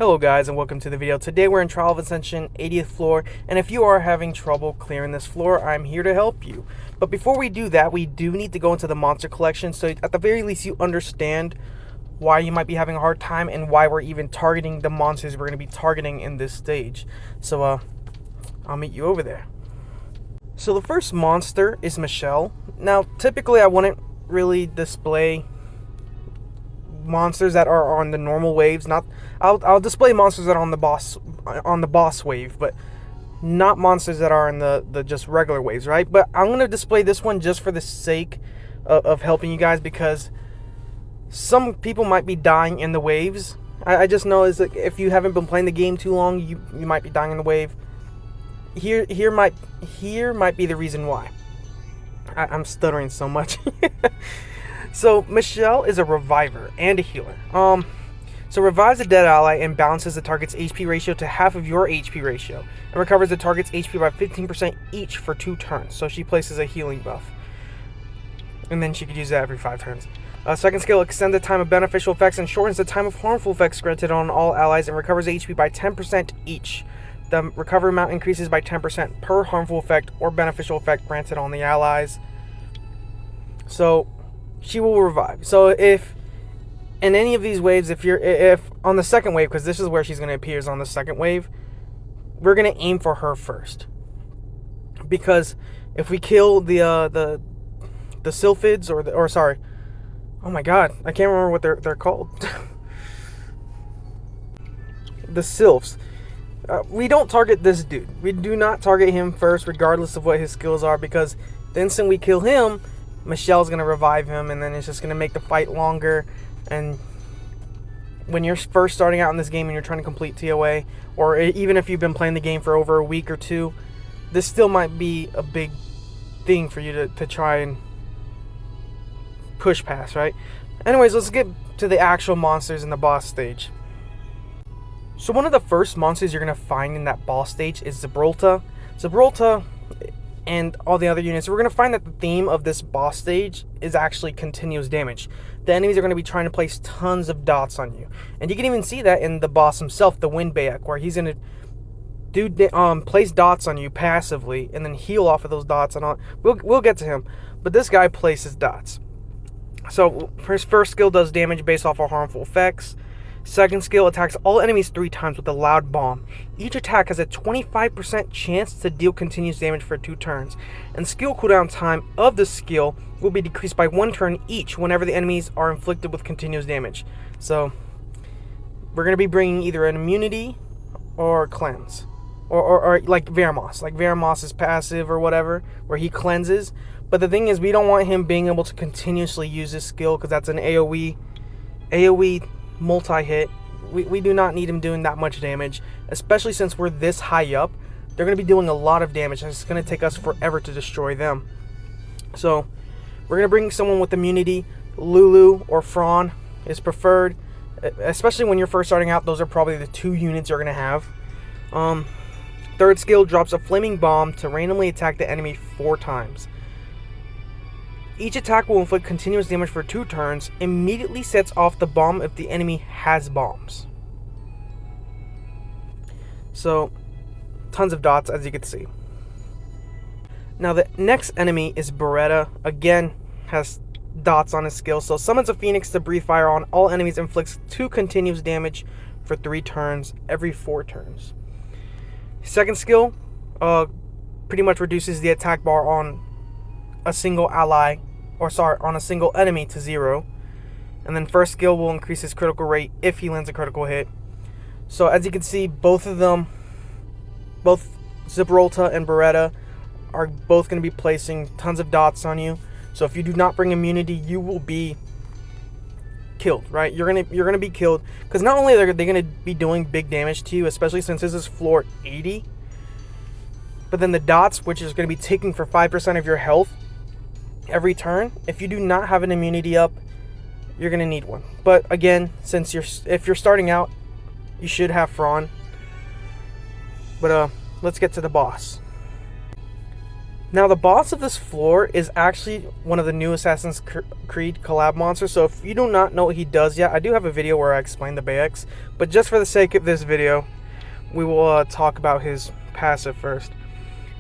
Hello guys and welcome to the video. Today we're in Trial of Ascension 80th floor, and if you are having trouble clearing this floor, I'm here to help you. But before we do that, we do need to go into the monster collection, so at the very least you understand why you might be having a hard time and why we're even targeting the monsters we're going to be targeting in this stage. So I'll meet you over there. So the first monster is Michelle. Now typically I wouldn't really display monsters that are on the normal waves. I'll display monsters that are on the boss wave, but not monsters that are in the just regular waves, right? But I'm gonna display this one just for the sake of helping you guys, because some people might be dying in the waves. I just know is like if you haven't been playing the game too long, you might be dying in the wave. Here might be the reason why. I'm stuttering so much. So Michelle is a reviver and a healer. So revives a dead ally and balances the target's HP ratio to half of your HP ratio, and recovers the target's HP by 15% each for 2 turns. So she places a healing buff, and then she could use that every 5 turns. Second skill, extends the time of beneficial effects and shortens the time of harmful effects granted on all allies, and recovers HP by 10% each. The recovery amount increases by 10% per harmful effect or beneficial effect granted on the allies. So she will revive. So if in any of these waves, if on the second wave, because this is where she's going to appear, is on the second wave, we're going to aim for her first, because if we kill the sylphids or sorry, oh my god, I can't remember what they're called. The sylphs. We don't target this dude. We do not target him first, regardless of what his skills are, because the instant we kill him, Michelle's going to revive him, and then it's just going to make the fight longer. And when you're first starting out in this game and you're trying to complete TOA, or even if you've been playing the game for over a week or two, this still might be a big thing for you to try and push past, right? Anyways, let's get to the actual monsters in the boss stage. So one of the first monsters you're going to find in that boss stage is Beretta. Beretta and all the other units, we're going to find that the theme of this boss stage is actually continuous damage. The enemies are going to be trying to place tons of dots on you, and you can even see that in the boss himself, the Windbayek, where he's going to place dots on you passively and then heal off of those dots, and all. We'll get to him, but this guy places dots. So his first skill does damage based off of harmful effects. Second skill, attacks all enemies 3 times with a loud bomb. Each attack has a 25% chance to deal continuous damage for 2 turns. And skill cooldown time of the skill will be decreased by 1 turn each whenever the enemies are inflicted with continuous damage. So we're going to be bringing either an immunity or cleanse. Or like Veramos. Like Veramos is passive or whatever, where he cleanses. But the thing is, we don't want him being able to continuously use this skill, because that's an AoE multi-hit. We do not need him doing that much damage, especially since we're this high up. They're going to be doing a lot of damage, and it's going to take us forever to destroy them. So we're going to bring someone with immunity. Lulu or Fran is preferred, especially when you're first starting out. Those are probably the 2 units you're going to have. Third skill, drops a flaming bomb to randomly attack the enemy 4 times. Each attack will inflict continuous damage for 2 turns, immediately sets off the bomb if the enemy has bombs. So, tons of dots, as you can see. Now the next enemy is Beretta. Again, has dots on his skill. So summons a phoenix to breathe fire on all enemies, inflicts 2 continuous damage for 3 turns, every 4 turns. Second skill, pretty much reduces the attack bar on a single ally, on a single enemy to 0. And then first skill will increase his critical rate if he lands a critical hit. So as you can see, both of them, both Beretta and Beretta, are both going to be placing tons of dots on you. So if you do not bring immunity, you will be killed, right? You're gonna be killed, because not only are they going to be doing big damage to you, especially since this is floor 80, but then the dots, which is going to be taking for 5% of your health every turn. If you do not have an immunity up, you're going to need one. But again, since if you're starting out, you should have Fran. But let's get to the boss. Now, the boss of this floor is actually one of the new Assassin's Creed collab monsters, so if you do not know what he does yet, I do have a video where I explain the Bayeks, but just for the sake of this video, we will talk about his passive first.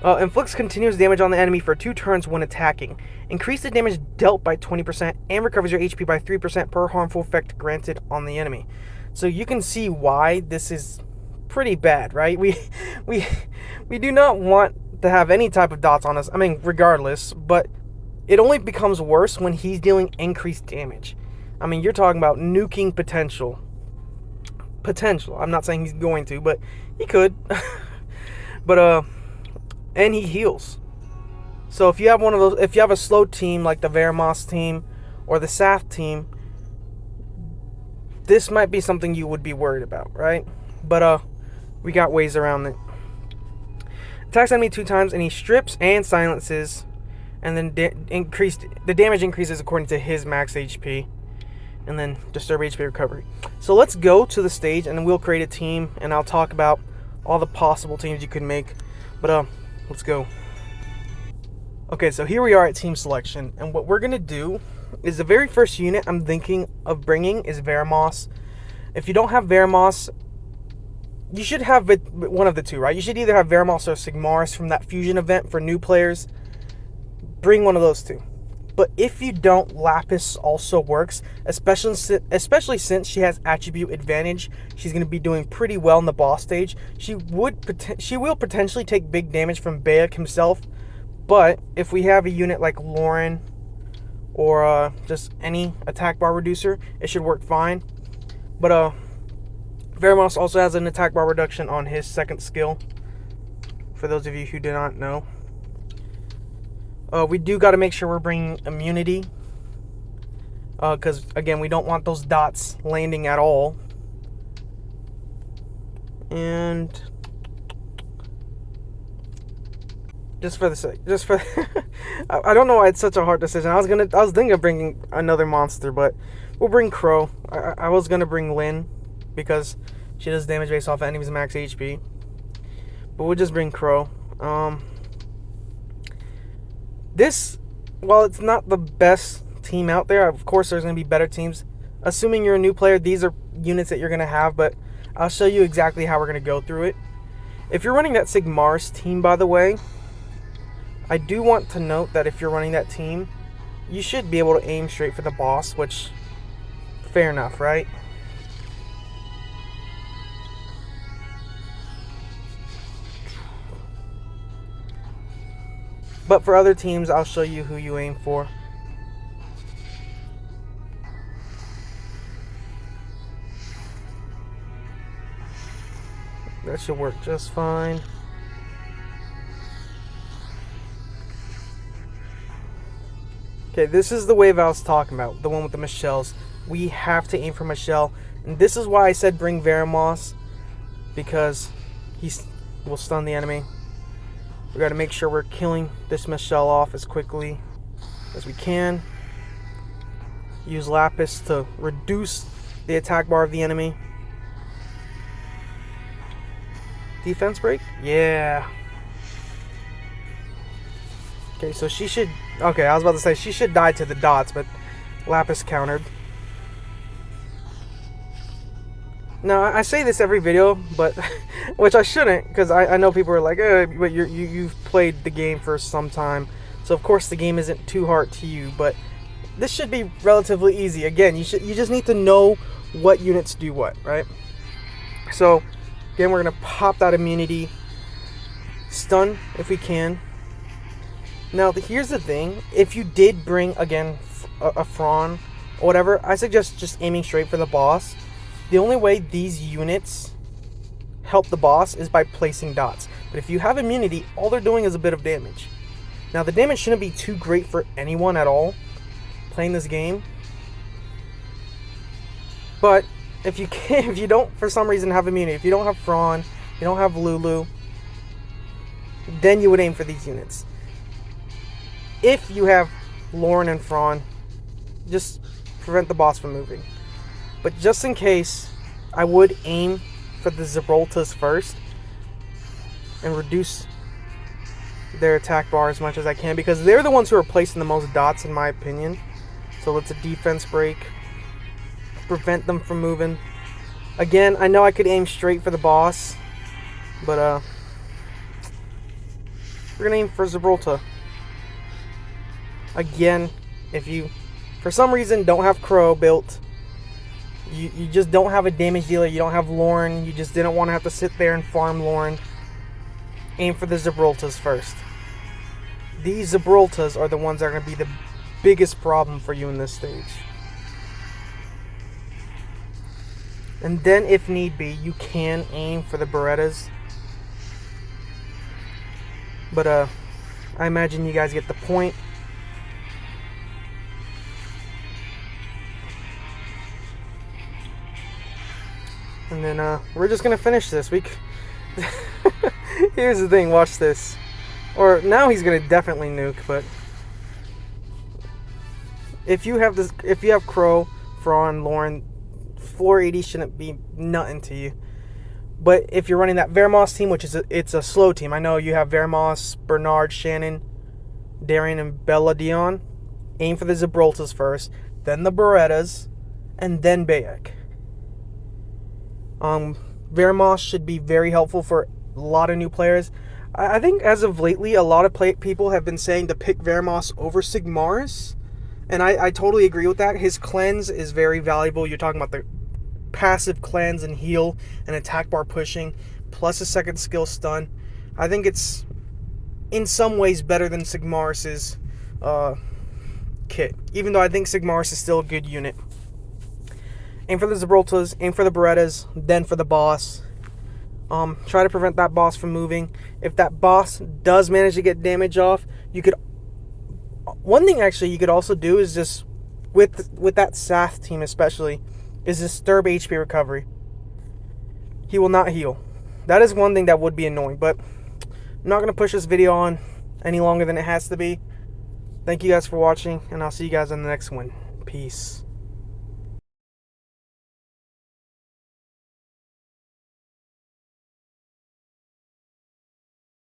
Inflicts continuous damage on the enemy for 2 turns when attacking. Increase the damage dealt by 20% and recovers your HP by 3% per harmful effect granted on the enemy. So you can see why this is pretty bad, right? We do not want to have any type of dots on us, I mean regardless, but it only becomes worse when he's dealing increased damage. I mean, you're talking about nuking potential. I'm not saying he's going to, but he could. But and he heals. So if you have one of those, if you have a slow team like the Veramos team or the Saf team, this might be something you would be worried about, right? But we got ways around it. Attacks enemy 2 times and he strips and silences, and then the damage increases according to his max HP, and then disturb HP recovery. So let's go to the stage and we'll create a team, and I'll talk about all the possible teams you could make. But let's go. Okay, so here we are at team selection, and what we're gonna do is the very first unit I'm thinking of bringing is Veramos. If you don't have Veramos, you should have one of the two, right? You should either have Veramos or Sigmaris from that fusion event for new players. Bring one of those two. But if you don't, Lapis also works, especially since she has attribute advantage. She's going to be doing pretty well in the boss stage. She will potentially take big damage from Bayek himself, but if we have a unit like Lauren or just any attack bar reducer, it should work fine. But Veramos also has an attack bar reduction on his second skill, for those of you who do not know. We do got to make sure we're bringing immunity, because again, we don't want those dots landing at all. And just for I don't know why it's such a hard decision. I was thinking of bringing another monster, but we'll bring Crow. I was gonna bring Lynn because she does damage based off enemies' max HP, but we'll just bring Crow. This, while it's not the best team out there, of course there's going to be better teams. Assuming you're a new player, these are units that you're going to have, but I'll show you exactly how we're going to go through it. If you're running that Sigmaris team, by the way, I do want to note that if you're running that team, you should be able to aim straight for the boss, which, fair enough, right? But for other teams, I'll show you who you aim for. That should work just fine. Okay, this is the wave I was talking about, the one with the Michelles. We have to aim for Michelle, and this is why I said bring Veramos, because he will stun the enemy. We got to make sure we're killing this Michelle off as quickly as we can. Use Lapis to reduce the attack bar of the enemy. Defense break? Yeah. Okay, so she should... Okay, I was about to say she should die to the dots, but Lapis countered. Now, I say this every video, but which I shouldn't, because I know people are like, but you've played the game for some time, so of course the game isn't too hard to you, but this should be relatively easy. Again, you just need to know what units do what, right? So, again, we're going to pop that immunity, stun if we can. Now, here's the thing, if you did bring, again, a Fron or whatever, I suggest just aiming straight for the boss. The only way these units help the boss is by placing dots. But if you have immunity, all they're doing is a bit of damage. Now, the damage shouldn't be too great for anyone at all playing this game. But if you don't, for some reason, have immunity, if you don't have Fron, you don't have Lulu, then you would aim for these units. If you have Lauren and Fron, just prevent the boss from moving. But just in case, I would aim for the Gibraltas first and reduce their attack bar as much as I can, because they're the ones who are placing the most dots in my opinion. So let's a defense break. Prevent them from moving. Again, I know I could aim straight for the boss, but we're gonna aim for Gibraltar. Again, if you for some reason don't have Crow built, you just don't have a damage dealer, you don't have Lauren, you just didn't want to have to sit there and farm Lauren, aim for the Gibraltars first. These Gibraltars are the ones that are going to be the biggest problem for you in this stage. And then if need be, you can aim for the Berettas. But I imagine you guys get the point. And then we're just gonna finish this week. Here's the thing, watch this. Or now he's gonna definitely nuke, but if you have Crow, Thrawn, Lauren, floor 80 shouldn't be nothing to you. But if you're running that Vermos team, which is it's a slow team, I know you have Vermos, Bernard, Shannon, Darian, and Bella Dion. Aim for the Gibraltars first, then the Berettas, and then Bayek. Vermos should be very helpful for a lot of new players. I think as of lately, a lot of people have been saying to pick Vermos over Sigmaris, and I totally agree with that. His cleanse is very valuable. You're talking about the passive cleanse and heal and attack bar pushing, plus a second skill stun. I think it's in some ways better than Sigmaris's kit, even though I think Sigmaris is still a good unit. Aim for the Gibraltars, aim for the Berettas, then for the boss. Try to prevent that boss from moving. If that boss does manage to get damage off, you could... One thing actually you could also do is just, with that Sath team especially, is disturb HP recovery. He will not heal. That is one thing that would be annoying, but I'm not going to push this video on any longer than it has to be. Thank you guys for watching, and I'll see you guys on the next one. Peace.